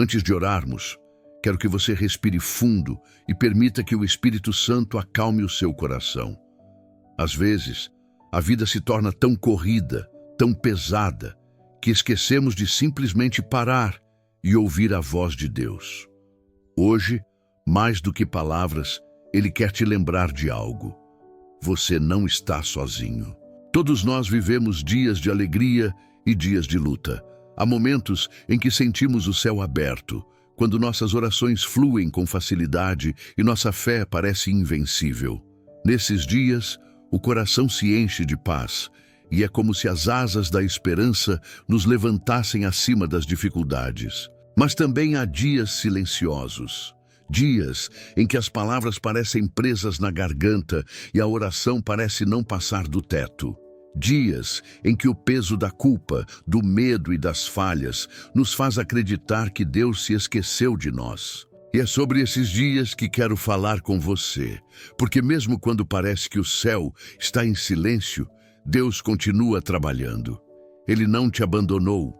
Antes de orarmos, quero que você respire fundo e permita que o Espírito Santo acalme o seu coração. Às vezes, a vida se torna tão corrida, tão pesada, que esquecemos de simplesmente parar e ouvir a voz de Deus. Hoje, mais do que palavras, Ele quer te lembrar de algo. Você não está sozinho. Todos nós vivemos dias de alegria e dias de luta. Há momentos em que sentimos o céu aberto, quando nossas orações fluem com facilidade e nossa fé parece invencível. Nesses dias, o coração se enche de paz, e é como se as asas da esperança nos levantassem acima das dificuldades. Mas também há dias silenciosos, dias em que as palavras parecem presas na garganta e a oração parece não passar do teto. Dias em que o peso da culpa, do medo e das falhas nos faz acreditar que Deus se esqueceu de nós. E é sobre esses dias que quero falar com você, porque mesmo quando parece que o céu está em silêncio, Deus continua trabalhando. Ele não te abandonou.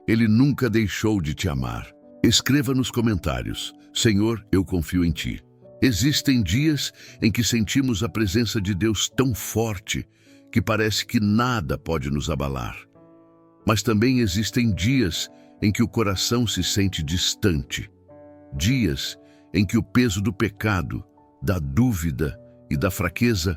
Ele nunca deixou de te amar. Escreva nos comentários: Senhor, eu confio em Ti. Existem dias em que sentimos a presença de Deus tão forte que parece que nada pode nos abalar. Mas também existem dias em que o coração se sente distante. Dias em que o peso do pecado, da dúvida e da fraqueza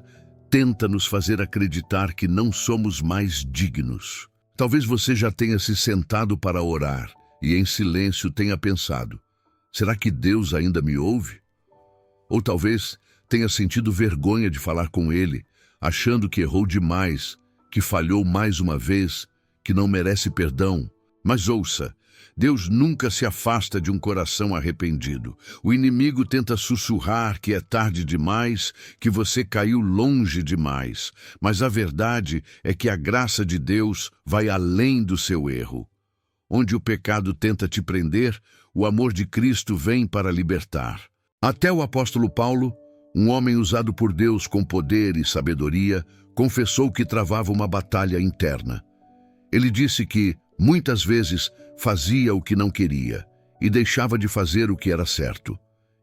tenta nos fazer acreditar que não somos mais dignos. Talvez você já tenha se sentado para orar e em silêncio tenha pensado: será que Deus ainda me ouve? Ou talvez tenha sentido vergonha de falar com Ele, achando que errou demais, que falhou mais uma vez, que não merece perdão. Mas ouça, Deus nunca se afasta de um coração arrependido. O inimigo tenta sussurrar que é tarde demais, que você caiu longe demais. Mas a verdade é que a graça de Deus vai além do seu erro. Onde o pecado tenta te prender, o amor de Cristo vem para libertar. Até o apóstolo Paulo, um homem usado por Deus com poder e sabedoria, confessou que travava uma batalha interna. Ele disse que, muitas vezes, fazia o que não queria e deixava de fazer o que era certo.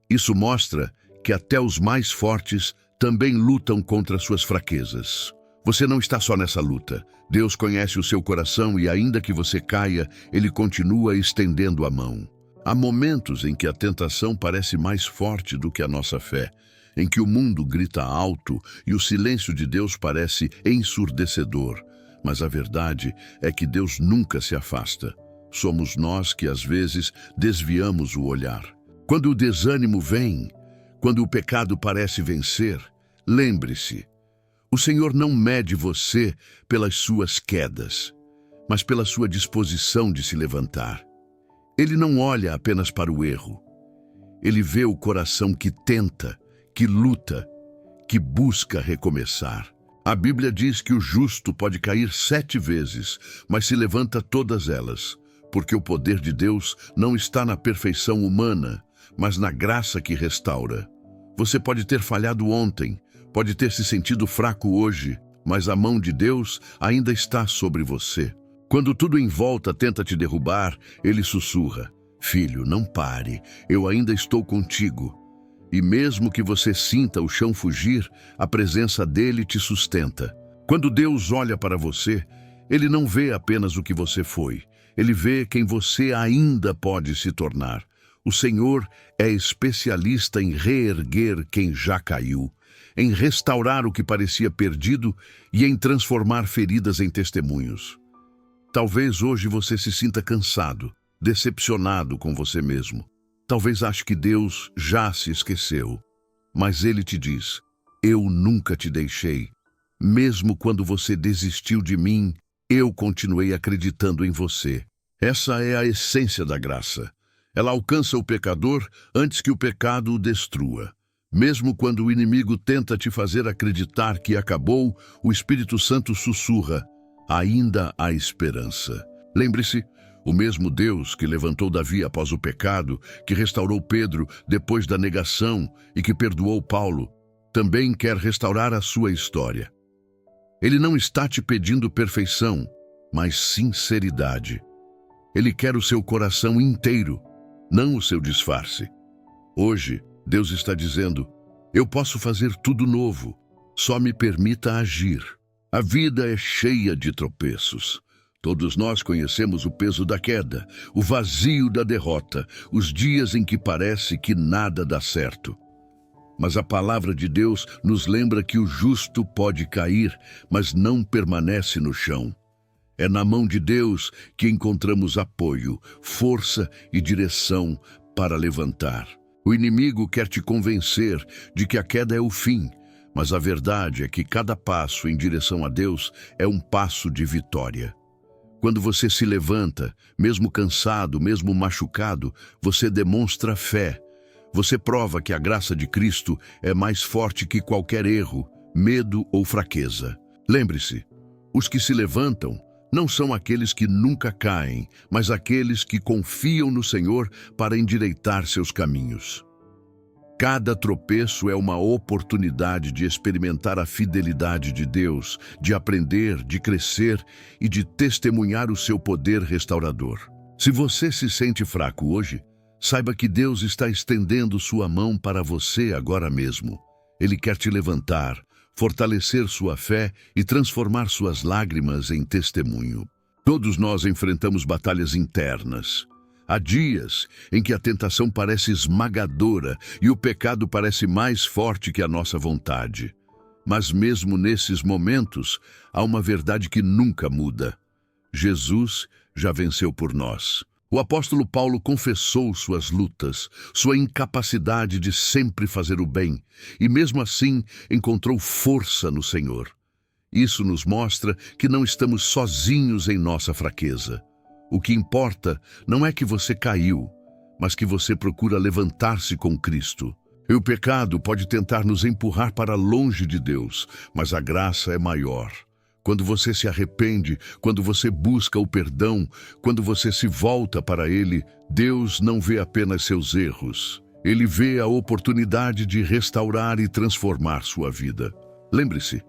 Isso mostra que até os mais fortes também lutam contra suas fraquezas. Você não está só nessa luta. Deus conhece o seu coração e, ainda que você caia, Ele continua estendendo a mão. Há momentos em que a tentação parece mais forte do que a nossa fé, em que o mundo grita alto e o silêncio de Deus parece ensurdecedor. Mas a verdade é que Deus nunca se afasta. Somos nós que às vezes desviamos o olhar. Quando o desânimo vem, quando o pecado parece vencer, lembre-se, o Senhor não mede você pelas suas quedas, mas pela sua disposição de se levantar. Ele não olha apenas para o erro. Ele vê o coração que tenta, que luta, que busca recomeçar. A Bíblia diz que o justo pode cair 7 vezes, mas se levanta todas elas, porque o poder de Deus não está na perfeição humana, mas na graça que restaura. Você pode ter falhado ontem, pode ter se sentido fraco hoje, mas a mão de Deus ainda está sobre você. Quando tudo em volta tenta te derrubar, Ele sussurra: Filho, não pare, eu ainda estou contigo. E mesmo que você sinta o chão fugir, a presença dele te sustenta. Quando Deus olha para você, Ele não vê apenas o que você foi. Ele vê quem você ainda pode se tornar. O Senhor é especialista em reerguer quem já caiu, em restaurar o que parecia perdido e em transformar feridas em testemunhos. Talvez hoje você se sinta cansado, decepcionado com você mesmo. Talvez ache que Deus já se esqueceu, mas Ele te diz: eu nunca te deixei. Mesmo quando você desistiu de mim, eu continuei acreditando em você. Essa é a essência da graça. Ela alcança o pecador antes que o pecado o destrua. Mesmo quando o inimigo tenta te fazer acreditar que acabou, o Espírito Santo sussurra: ainda há esperança. Lembre-se, o mesmo Deus que levantou Davi após o pecado, que restaurou Pedro depois da negação e que perdoou Paulo, também quer restaurar a sua história. Ele não está te pedindo perfeição, mas sinceridade. Ele quer o seu coração inteiro. não o seu disfarce. Hoje, Deus está dizendo: eu posso fazer tudo novo, só me permita agir. A vida é cheia de tropeços. Todos nós conhecemos o peso da queda, o vazio da derrota, os dias em que parece que nada dá certo. Mas a palavra de Deus nos lembra que o justo pode cair, mas não permanece no chão. É na mão de Deus que encontramos apoio, força e direção para levantar. O inimigo quer te convencer de que a queda é o fim, mas a verdade é que cada passo em direção a Deus é um passo de vitória. Quando você se levanta, mesmo cansado, mesmo machucado, você demonstra fé. Você prova que a graça de Cristo é mais forte que qualquer erro, medo ou fraqueza. Lembre-se, os que se levantam não são aqueles que nunca caem, mas aqueles que confiam no Senhor para endireitar seus caminhos. Cada tropeço é uma oportunidade de experimentar a fidelidade de Deus, de aprender, de crescer e de testemunhar o seu poder restaurador. Se você se sente fraco hoje, saiba que Deus está estendendo sua mão para você agora mesmo. Ele quer te levantar, fortalecer sua fé e transformar suas lágrimas em testemunho. Todos nós enfrentamos batalhas internas. Há dias em que a tentação parece esmagadora e o pecado parece mais forte que a nossa vontade. Mas mesmo nesses momentos, há uma verdade que nunca muda. Jesus já venceu por nós. O apóstolo Paulo confessou suas lutas, sua incapacidade de sempre fazer o bem, e mesmo assim encontrou força no Senhor. Isso nos mostra que não estamos sozinhos em nossa fraqueza. O que importa não é que você caiu, mas que você procura levantar-se com Cristo. E o pecado pode tentar nos empurrar para longe de Deus, mas a graça é maior. Quando você se arrepende, quando você busca o perdão, quando você se volta para Ele, Deus não vê apenas seus erros. Ele vê a oportunidade de restaurar e transformar sua vida. Lembre-se,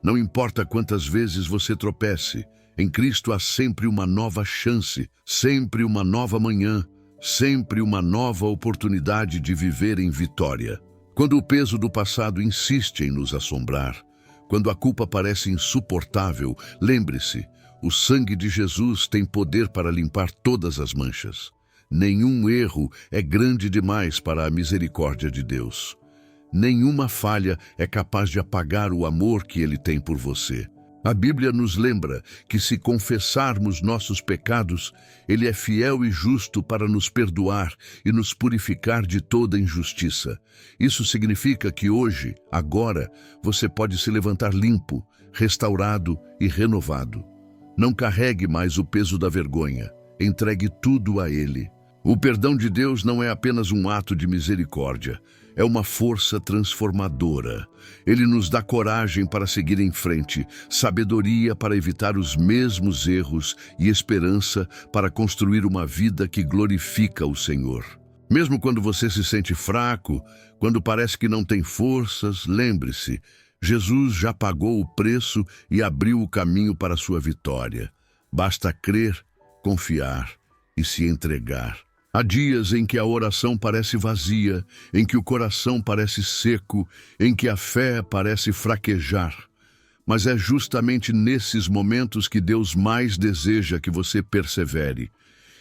não importa quantas vezes você tropece, em Cristo há sempre uma nova chance, sempre uma nova manhã, sempre uma nova oportunidade de viver em vitória. Quando o peso do passado insiste em nos assombrar, quando a culpa parece insuportável, lembre-se, o sangue de Jesus tem poder para limpar todas as manchas. Nenhum erro é grande demais para a misericórdia de Deus. Nenhuma falha é capaz de apagar o amor que Ele tem por você. A Bíblia nos lembra que se confessarmos nossos pecados, Ele é fiel e justo para nos perdoar e nos purificar de toda injustiça. Isso significa que hoje, agora, você pode se levantar limpo, restaurado e renovado. Não carregue mais o peso da vergonha. Entregue tudo a Ele. O perdão de Deus não é apenas um ato de misericórdia, é uma força transformadora. Ele nos dá coragem para seguir em frente, sabedoria para evitar os mesmos erros e esperança para construir uma vida que glorifica o Senhor. Mesmo quando você se sente fraco, quando parece que não tem forças, lembre-se, Jesus já pagou o preço e abriu o caminho para a sua vitória. Basta crer, confiar e se entregar. Há dias em que a oração parece vazia, em que o coração parece seco, em que a fé parece fraquejar. Mas é justamente nesses momentos que Deus mais deseja que você persevere.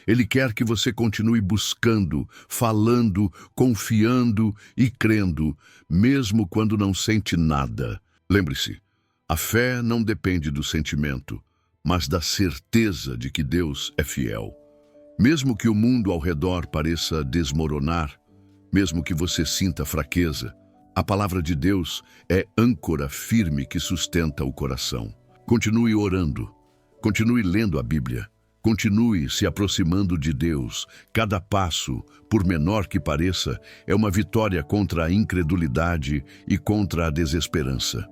Ele quer que você continue buscando, falando, confiando e crendo, mesmo quando não sente nada. Lembre-se, a fé não depende do sentimento, mas da certeza de que Deus é fiel. Mesmo que o mundo ao redor pareça desmoronar, mesmo que você sinta fraqueza, a palavra de Deus é âncora firme que sustenta o coração. Continue orando, continue lendo a Bíblia, continue se aproximando de Deus. Cada passo, por menor que pareça, é uma vitória contra a incredulidade e contra a desesperança.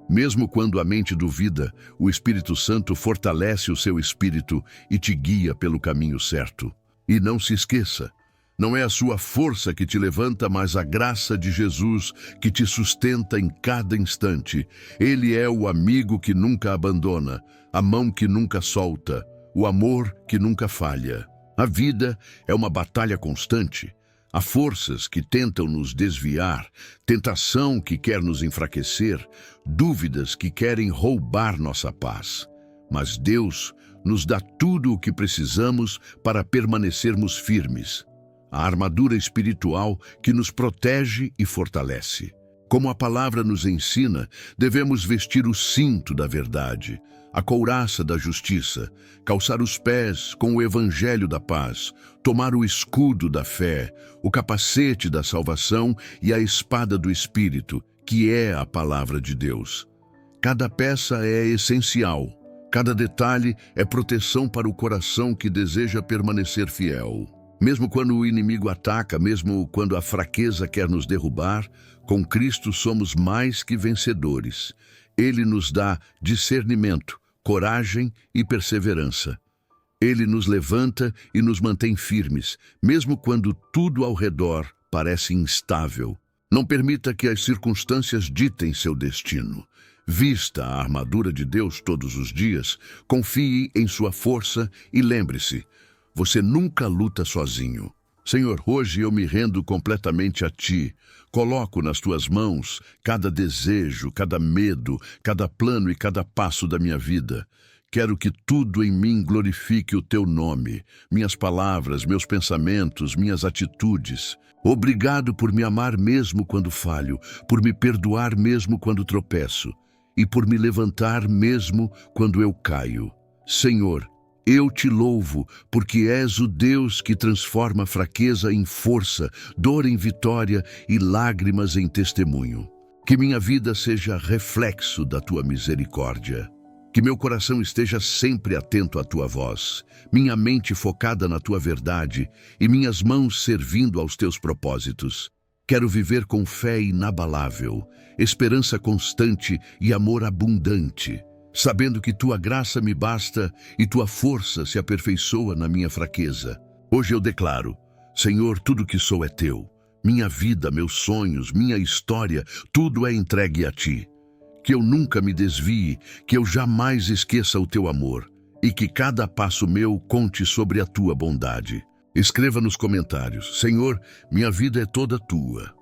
Mesmo quando a mente duvida, o Espírito Santo fortalece o seu espírito e te guia pelo caminho certo. E não se esqueça, não é a sua força que te levanta, mas a graça de Jesus que te sustenta em cada instante. Ele é o amigo que nunca abandona, a mão que nunca solta, o amor que nunca falha. A vida é uma batalha constante. Há forças que tentam nos desviar, tentação que quer nos enfraquecer, dúvidas que querem roubar nossa paz. Mas Deus nos dá tudo o que precisamos para permanecermos firmes. A armadura espiritual que nos protege e fortalece. Como a palavra nos ensina, devemos vestir o cinto da verdade, a couraça da justiça, calçar os pés com o evangelho da paz, tomar o escudo da fé, o capacete da salvação e a espada do Espírito, que é a palavra de Deus. Cada peça é essencial, cada detalhe é proteção para o coração que deseja permanecer fiel. Mesmo quando o inimigo ataca, mesmo quando a fraqueza quer nos derrubar, com Cristo somos mais que vencedores. Ele nos dá discernimento, coragem e perseverança. Ele nos levanta e nos mantém firmes, mesmo quando tudo ao redor parece instável. Não permita que as circunstâncias ditem seu destino. Vista a armadura de Deus todos os dias, confie em sua força e lembre-se, você nunca luta sozinho. Senhor, hoje eu me rendo completamente a Ti. Coloco nas Tuas mãos cada desejo, cada medo, cada plano e cada passo da minha vida. Quero que tudo em mim glorifique o Teu nome, minhas palavras, meus pensamentos, minhas atitudes. Obrigado por me amar mesmo quando falho, por me perdoar mesmo quando tropeço e por me levantar mesmo quando eu caio. Senhor, eu te louvo, porque és o Deus que transforma fraqueza em força, dor em vitória e lágrimas em testemunho. Que minha vida seja reflexo da tua misericórdia. Que meu coração esteja sempre atento à tua voz, minha mente focada na tua verdade e minhas mãos servindo aos teus propósitos. Quero viver com fé inabalável, esperança constante e amor abundante, sabendo que tua graça me basta e tua força se aperfeiçoa na minha fraqueza. Hoje eu declaro, Senhor, tudo que sou é teu. Minha vida, meus sonhos, minha história, tudo é entregue a ti. Que eu nunca me desvie, que eu jamais esqueça o teu amor e que cada passo meu conte sobre a tua bondade. Escreva nos comentários, Senhor, minha vida é toda tua.